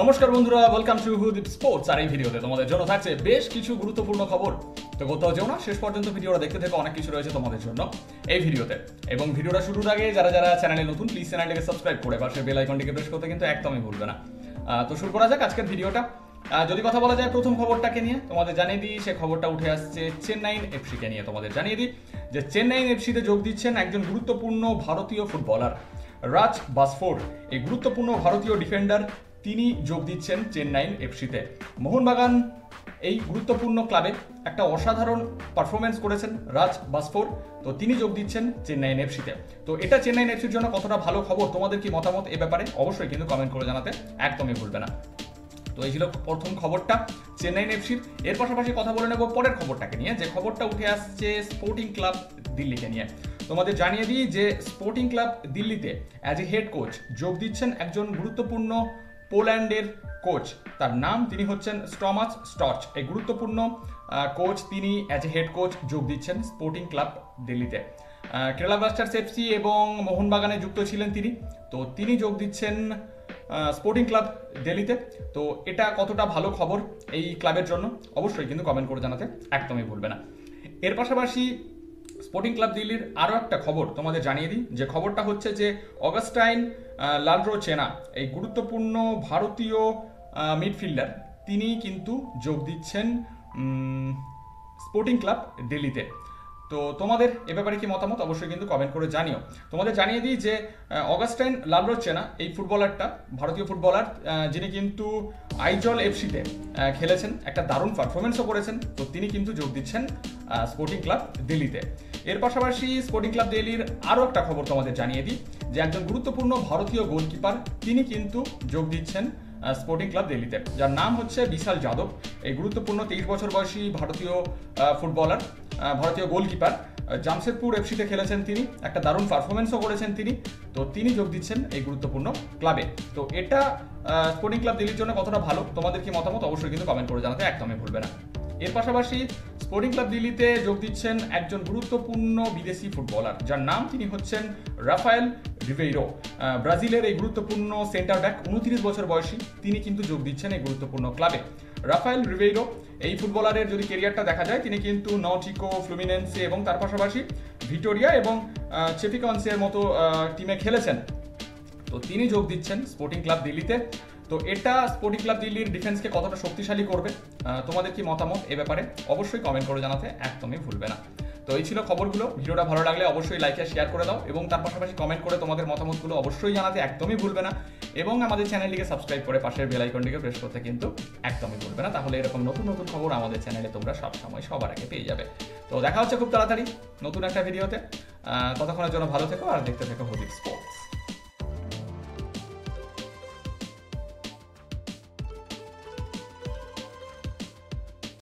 নমস্কার বন্ধুরা, welcome to হুদীপ sports. আর এই ভিডিওতে তোমাদের জন্য থাকছে বেশ কিছু গুরুত্বপূর্ণ খবর। তো কোথাও যেও না, শেষ পর্যন্ত ভিডিওটা দেখতে থেকে অনেক কিছু রয়েছে তোমাদের জন্য এই ভিডিওতে। এবং ভিডিওটা শুরুর আগে যারা যারা চ্যানেলে নতুন, প্লিজ চ্যানেলটিকে সাবস্ক্রাইব করে পাশে বেল আইকনটিকে প্রেস করতে কিন্তু একদমই ভুলবে না। তো শুরু করা যাক আজকের ভিডিওটা। যদি কথা বলা যায় প্রথম খবরটাকে নিয়ে, তোমাদের জানিয়ে দিই সে খবরটা উঠে আসছে চেন্নাইন এফসিকে নিয়ে। তোমাদের জানিয়ে দিই যে চেন্নাইন এফসিতে যোগ দিচ্ছেন একজন গুরুত্বপূর্ণ ভারতীয় ফুটবলার রাজ বাসফোর্ড। এই গুরুত্বপূর্ণ ভারতীয় ডিফেন্ডার তিনি যোগ দিচ্ছেন চেন্নাইন এফসিতে। মোহনবাগান এই গুরুত্বপূর্ণ ক্লাবে একটা অসাধারণ পারফরমেন্স করেছেন রাজ বাসফোর্ড, তো তিনি যোগ দিচ্ছেন চেন্নাইন এফসিতে। তো এটা চেন্নাইন এফসির জন্য কতটা ভালো খবর, তোমাদের কি মতামত এ ব্যাপারে অবশ্যই কিন্তু কমেন্ট করে জানাতে একদমই ভুলবে না। তো এই ছিল প্রথম খবরটা চেন্নাইন এফসির। এর পাশাপাশি কথা বলে নেব পরের খবরটাকে নিয়ে, যে খবরটা উঠে আসছে স্পোর্টিং ক্লাব দিল্লিকে নিয়ে। তোমাদের জানিয়ে দিই যে স্পোর্টিং ক্লাব দিল্লিতে অ্যাজ এ হেড কোচ যোগ দিচ্ছেন একজন গুরুত্বপূর্ণ পোল্যান্ডের কোচ। তার নাম, তিনি হচ্ছেন টমাস স্টর্চ। এই গুরুত্বপূর্ণ কোচ তিনি অ্যাজ এ হেড কোচ যোগ দিচ্ছেন স্পোর্টিং ক্লাব দিল্লিতে। কেরালা ব্লাস্টার্স এফসি এবং মোহনবাগানে যুক্ত ছিলেন তিনি, তো তিনি যোগ দিচ্ছেন স্পোর্টিং ক্লাব দিল্লিতে। তো এটা কতটা ভালো খবর এই ক্লাবের জন্য অবশ্যই কিন্তু কমেন্ট করে জানাতে একদমই ভুলবে না। এর পাশাপাশি স্পোর্টিং ক্লাব দিল্লির আরও একটা খবর তোমাদের জানিয়ে দিই, যে খবরটা হচ্ছে যে অগাস্টাইন লালরোচেনা, এই গুরুত্বপূর্ণ ভারতীয় মিডফিল্ডার, তিনি কিন্তু যোগ দিচ্ছেন স্পোর্টিং ক্লাব দিল্লিতে। তো তোমাদের এ ব্যাপারে কি মতামত অবশ্যই কিন্তু কমেন্ট করে জানিও। তোমাদের জানিয়ে দিই যে অগাস্টাইন লালরোচেনা এই ফুটবলারটা ভারতীয় ফুটবলার, যিনি কিন্তু আইজল এফসিতে খেলেছেন, একটা দারুণ পারফরমেন্সও করেছেন। তো তিনি কিন্তু যোগ দিচ্ছেন স্পোর্টিং ক্লাব দিল্লিতে। এর পাশাপাশি স্পোর্টিং ক্লাব দিল্লির আরও একটা খবর তোমাদের জানিয়ে দিই, যে একজন গুরুত্বপূর্ণ ভারতীয় গোলকিপার তিনি কিন্তু যোগ দিচ্ছেন স্পোর্টিং ক্লাব দিল্লিতে, যার নাম হচ্ছে বিশাল যাদব। এই গুরুত্বপূর্ণ 23 বছর বয়সী ভারতীয় ফুটবলার, ভারতীয় গোলকিপার, জামশেদপুর এফসিতে খেলেছেন তিনি, একটা দারুণ পারফরমেন্সও করেছেন তিনি। তো তিনি যোগ দিচ্ছেন এই গুরুত্বপূর্ণ ক্লাবে। তো এটা স্পোর্টিং ক্লাব দিল্লির জন্য কতটা ভালো, তোমাদের কি মতামত অবশ্যই কিন্তু কমেন্ট করে জানাতে একদমই ভুলবে না। এর পাশাপাশি স্পোর্টিং ক্লাব দিল্লিতে যোগ দিচ্ছেন একজন গুরুত্বপূর্ণ বিদেশি ফুটবলার, যার নাম, তিনি হচ্ছেন রাফায়েল রিবেইরো। ব্রাজিলের এই গুরুত্বপূর্ণ সেন্টার ব্যাক, 29 বছর বয়সী, তিনি কিন্তু যোগ দিচ্ছেন এই গুরুত্বপূর্ণ ক্লাবে। রাফায়েল রিবেইরো এই ফুটবলারের যদি কেরিয়ারটা দেখা যায়, তিনি কিন্তু নটিকো, ফ্লুমিনেন্সে এবং তার পাশাপাশি ভিটোরিয়া এবং চেপিকন্সের মতো টিমে খেলেছেন। তো তিনি যোগ দিচ্ছেন স্পোর্টিং ক্লাব দিল্লিতে। তো এটা স্পোর্টিং ক্লাব দিল্লির ডিফেন্সকে কতটা শক্তিশালী করবে, তোমাদের কি মতামত এ ব্যাপারে অবশ্যই কমেন্ট করে জানাতে একদমই ভুলবে না। তো এই ছিল খবরগুলো। ভিডিওটা ভালো লাগলে অবশ্যই লাইক আর শেয়ার করে দাও, এবং তার পাশাপাশি কমেন্ট করে তোমাদের মতামতগুলো অবশ্যই জানাতে একদমই ভুলবে না। এবং আমাদের চ্যানেলটিকে সাবস্ক্রাইব করে পাশের বেল আইকনটিকে প্রেস করতে কিন্তু একদমই ভুলবে না, তাহলে এরকম নতুন নতুন খবর আমাদের চ্যানেলে তোমরা সবসময় সবার আগে পেয়ে যাবে। তো দেখা হচ্ছে খুব তাড়াতাড়ি নতুন একটা ভিডিওতে। ততক্ষণের জন্য ভালো থেকো আর দেখতে থেকো হুদীপ স্পোর্টস।